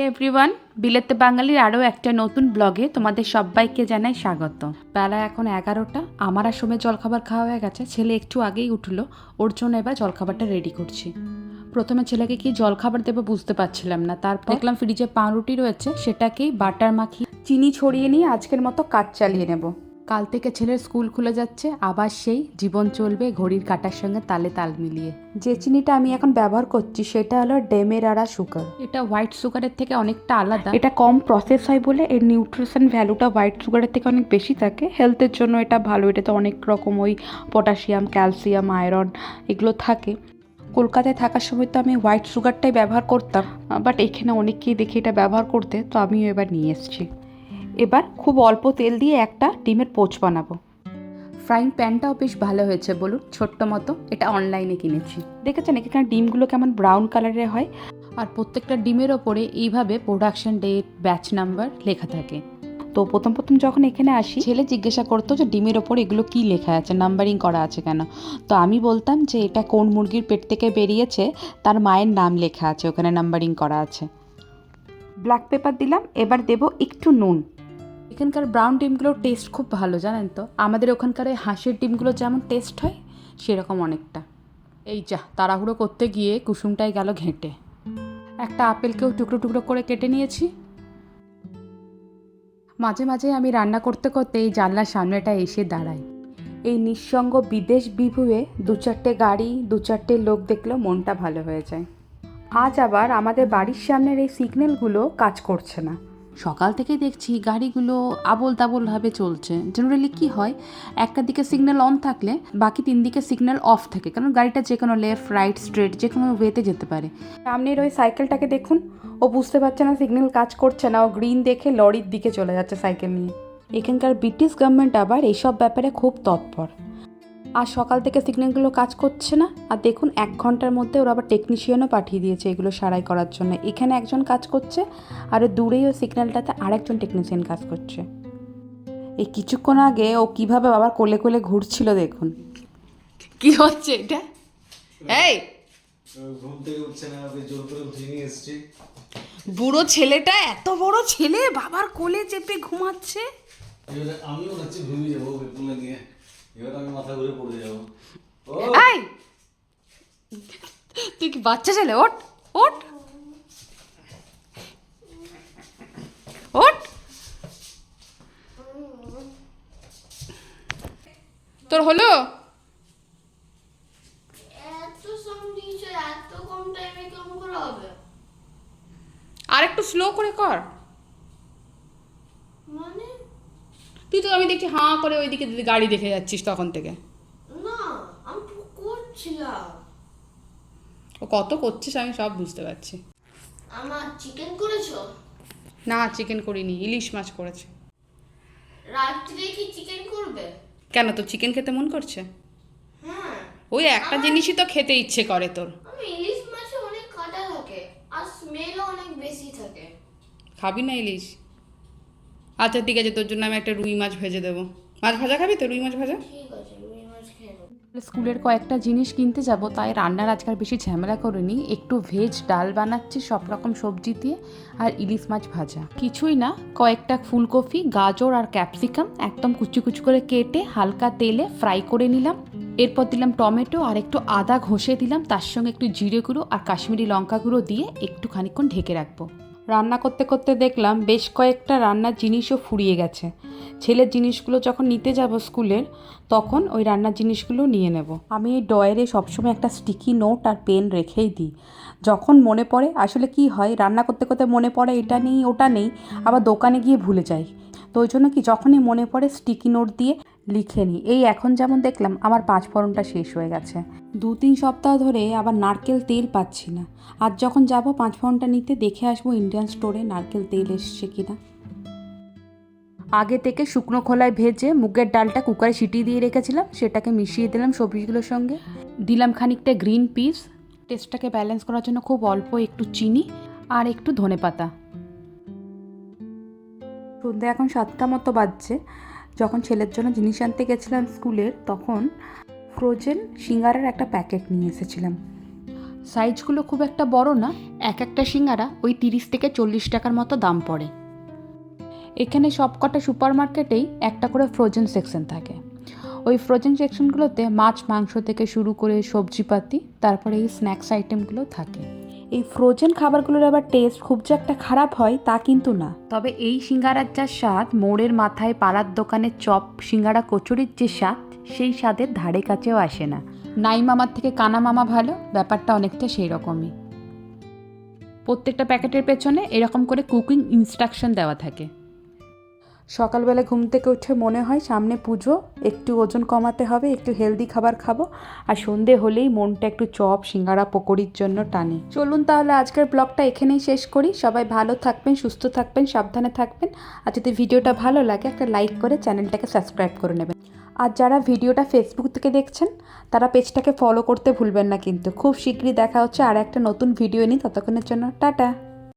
Everyone, বিলেতে বাঙালির আরও একটা নতুন ব্লগে তোমাদের সবাইকে জানাই স্বাগত। বেলা এখন 11টা। আমার আর সময় জলখাবার খাওয়া হয়ে গেছে। ছেলে একটু আগেই উঠলো, ওর জন্য এবার জলখাবারটা রেডি করছি। প্রথমে ছেলেকে কি জলখাবার দেবো বুঝতে পারছিলাম না, তারপর দেখলাম ফ্রিজে পাউরুটি রয়েছে, সেটাকেই বাটার মাখিয়ে চিনি ছড়িয়ে নিয়ে আজকের মতো কাজ চালিয়ে নেব। কাল থেকে ছেলের স্কুল খুলে যাচ্ছে, আবার সেই জীবন চলবে ঘড়ির কাঁটার সঙ্গে তালে তাল মিলিয়ে। যে চিনিটা আমি এখন ব্যবহার করছি সেটা হলো ডেমেরারা সুগার। এটা হোয়াইট সুগারের থেকে অনেকটা আলাদা। এটা কম প্রসেস হয় বলে এর নিউট্রিশন ভ্যালুটা হোয়াইট সুগারের থেকে অনেক বেশি থাকে। হেলথের জন্য এটা ভালো। এটাতে অনেক রকম ওই পটাশিয়াম, ক্যালসিয়াম, আয়রন এগুলো থাকে। কলকাতায় থাকার সময় তো আমি হোয়াইট সুগারটাই ব্যবহার করতাম, বাট এখানে অনেককেই দেখি এটা ব্যবহার করতে, তো আমিও এবার নিয়ে এসেছি। এবার খুব অল্প তেল দিয়ে একটা ডিমের পোচ বানাবো। ফ্রাইং প্যানটাও বেশ ভালো হয়েছে বলুন, ছোট্ট মতো। এটা অনলাইনে কিনেছি। দেখেছেন এখানে ডিমগুলো কেমন ব্রাউন কালারের হয়, আর প্রত্যেকটা ডিমের ওপরে এইভাবে প্রোডাকশন ডেট, ব্যাচ নাম্বার লেখা থাকে। তো প্রথম যখন এখানে আসি, ছেলে জিজ্ঞাসা করতো যে ডিমের ওপর এগুলো কি লেখা আছে, নাম্বারিং করা আছে কেন। তো আমি বলতাম যে এটা কোন মুরগির পেট থেকে বেরিয়েছে তার মায়ের নাম লেখা আছে, ওখানে নাম্বারিং করা আছে। ব্ল্যাক পেপার দিলাম, এবার দেব একটু নুন। এখানকার ব্রাউন ডিমগুলোর টেস্ট খুব ভালো, জানেন তো। আমাদের ওখানকার এই হাঁসের ডিমগুলো যেমন টেস্ট হয় সেরকম অনেকটা। এই যা তাড়াহুড়ো করতে গিয়ে কুসুমটাই গেল ঘেঁটে। একটা আপেলকেও টুকরো টুকরো করে কেটে নিয়েছি। মাঝে মাঝে আমি রান্না করতে করতে এই জানলার সামনেটা এসে দাঁড়াই। এই নিঃসঙ্গ বিদেশ বিভুয়ে দু চারটে গাড়ি, দু চারটে লোক দেখলেও মনটা ভালো হয়ে যায়। আজ আবার আমাদের বাড়ির সামনের এই সিগন্যালগুলো কাজ করছে না। সকাল থেকে দেখছি গাড়িগুলো আবোল তাবোলভাবে চলছে। জেনারেলি কি হয়, একটা দিকে সিগন্যাল অন থাকলে বাকি 3 দিকে সিগন্যাল অফ থাকে, কারণ গাড়িটা যে কোনো লেফট, রাইট, স্ট্রেট যে কোনো ওয়েতে যেতে পারে। সামনের ওই সাইকেলটাকে দেখুন, ও বুঝতে পারছে না সিগন্যাল কাজ করছে না, ও গ্রিন দেখে লরির দিকে চলে যাচ্ছে সাইকেল নিয়ে। এখানকার ব্রিটিশ গভর্নমেন্ট আবার এইসব ব্যাপারে খুব তৎপর। আর সকাল থেকে সিগন্যালগুলো কাজ করছে না, আর দেখুন 1 ঘন্টার মধ্যে ওরা আবার টেকনিশিয়ানও পাঠিয়ে দিয়েছে এগুলো সারাই করার জন্য। এখানে একজন কাজ করছে, আর দূরেই ওই সিগন্যালটাতে আরেকজন টেকনিশিয়ান কাজ করছে। এই কিছুক্ষণ আগে ও কিভাবে বাবার কোলে কোলে ঘুরছিল দেখুন। কি হচ্ছে এটা? এই ঘুম থেকে উঠছে না, জোর করে উঠিয়ে নিয়ে এসেছি। বুড়ো ছেলেটা এত বড় ছেলে বাবার কোলে চেপে ঘুমাচ্ছে। এবারে আমিও হচ্ছে ঘুমিয়ে যাবো বেডরুমে নিয়ে। এবার আমি মাথা ঘুরে পড়ে যাবো। এই তুই কি বাচ্চা ছেলে? ওঠ ওঠ ওঠ। তোর হলো? এত সম দিয়েছে, এত কম টাইমে কেমন করে হবে? আর একটু স্লো করে কর। মানে তুই তো আমি দেখছি হাঁ করে ওইদিকে গাড়ি দেখে যাচ্ছিস তখন থেকে। না, আমি তো করছিলাম। ও কত করছিস আমি সব বুঝতে পারছি। আমার চিকেন করেছো? না, চিকেন করিনি, ইলিশ মাছ করেছে। রাত্রে কি চিকেন করবে? কেন, তোর চিকেন খেতে মন করছে? হ্যাঁ, ওই একটা জিনিসই তো খেতে ইচ্ছে করে তোর। আমি ইলিশ মাছে অনেক কাঁটা থাকে আর স্মেলও অনেক বেশি থাকে। খাবি না ইলিশ? আচ্ছা ঠিক আছে, তোর জন্য আমি একটা রুই মাছ ভেজে দেবো। মাছ ভাজা খাবি তো? রুই মাছ ভাজা। ঠিক আছে, রুই মাছ খেয়ে নেবো। স্কুলের কয়েকটা জিনিস কিনতে যাব, তাই রান্নার আজকাল বেশি ঝামেলা করিনি। একটু ভেজ ডাল বানাচ্ছি সব রকম সবজি দিয়ে, আর ইলিশ মাছ ভাজা। কিছুই না, কয়েকটা ফুলকপি, গাজর আর ক্যাপসিকাম একদম কুচি কুচি করে কেটে হালকা তেলে ফ্রাই করে নিলাম। এরপর দিলাম টমেটো আর একটু আদা ঘষে দিলাম, তার সঙ্গে একটু জিরে গুঁড়ো আর কাশ্মীরি লঙ্কা গুঁড়ো দিয়ে একটু খানিকক্ষণ ঢেকে রাখবো। রান্না করতে করতে দেখলাম বেশ কয়েকটা রান্নার জিনিসও ফুরিয়ে গেছে। ছেলের জিনিসগুলো যখন নিতে যাব স্কুলের, তখন ওই রান্নার জিনিসগুলো নিয়ে নেব। আমি এই ডয়ারে সবসময় একটা স্টিকি নোট আর পেন রেখেই দিই। যখন মনে পড়ে, আসলে কি হয় রান্না করতে করতে মনে পড়ে এটা নেই ওটা নেই, আবার দোকানে গিয়ে ভুলে যাই। তো ওই জন্য কি যখনই মনে পড়ে স্টিকি নোট দিয়ে লিখে নিই। এই এখন যেমন দেখলাম আমার 5 ফোড়নটা শেষ হয়ে গেছে। 2-3 সপ্তাহ ধরে আবার নারকেল তেল পাচ্ছি না। আজ যখন যাব 5 ফোড়নটা নিতে, দেখে আসবো ইন্ডিয়ান স্টোরে নারকেল তেল এসছে কিনা। আগে থেকে শুকনো খোলায় ভেজে মুগের ডালটা কুকারে সিটি দিয়ে রেখেছিলাম, সেটাকে মিশিয়ে দিলাম সবজিগুলোর সঙ্গে। দিলাম খানিকটা গ্রিন পিস, টেস্টটাকে ব্যালেন্স করার জন্য খুব অল্প একটু চিনি আর একটু ধনেপাতা। সন্ধ্যে এখন 7টা মতো বাজছে। যখন ছেলের জন্য জিনিস আনতে গেছিলাম স্কুলের, তখন ফ্রোজেন সিঙ্গারার একটা প্যাকেট নিয়ে এসেছিলাম। সাইজগুলো খুব একটা বড় না, এক একটা সিঙ্গারা ওই 30 থেকে 40 টাকার মতো দাম পড়ে। এখানে সবকটা সুপার মার্কেটেই একটা করে ফ্রোজেন সেকশন থাকে। ওই ফ্রোজেন সেকশনগুলোতে মাছ মাংস থেকে শুরু করে সবজিপাতি, তারপরে এই স্ন্যাক্স আইটেমগুলো থাকে। এই ফ্রোজেন খাবারগুলোর আবার টেস্ট খুব যে একটা খারাপ হয় তা কিন্তু না। তবে এই সিঙ্গারার যা স্বাদ, মোড়ের মাথায় পাড়ার দোকানের চপ সিঙ্গারা কচুরির যে স্বাদ, সেই স্বাদের ধারে কাছেও আসে না। নাই মামার থেকে কানা মামা ভালো, ব্যাপারটা অনেকটা সেই রকমই। প্রত্যেকটা প্যাকেটের পেছনে এরকম করে কুকিং ইনস্ট্রাকশন দেওয়া থাকে। সকালবেলা ঘুম থেকে উঠে মনে হয় সামনে পুজো, একটু ওজন কমাতে হবে, একটু হেলদি খাবার খাবো, আর সন্ধে হলেই মনটা একটু চপ সিঙ্গারা পকোড়ির জন্য টানে। চলুন তাহলে আজকের ব্লগটা এখানেই শেষ করি। সবাই ভালো থাকবেন, সুস্থ থাকবেন, সাবধানে থাকবেন। আর যদি ভিডিওটা ভালো লাগে একটা লাইক করে চ্যানেলটাকে সাবস্ক্রাইব করে নেবেন। আর যারা ভিডিওটা ফেসবুক থেকে দেখছেন তারা পেজটাকে ফলো করতে ভুলবেন না কিন্তু। খুব শীঘ্রই দেখা হচ্ছে আর একটা নতুন ভিডিও নিয়ে, ততক্ষণের জন্য টাটা।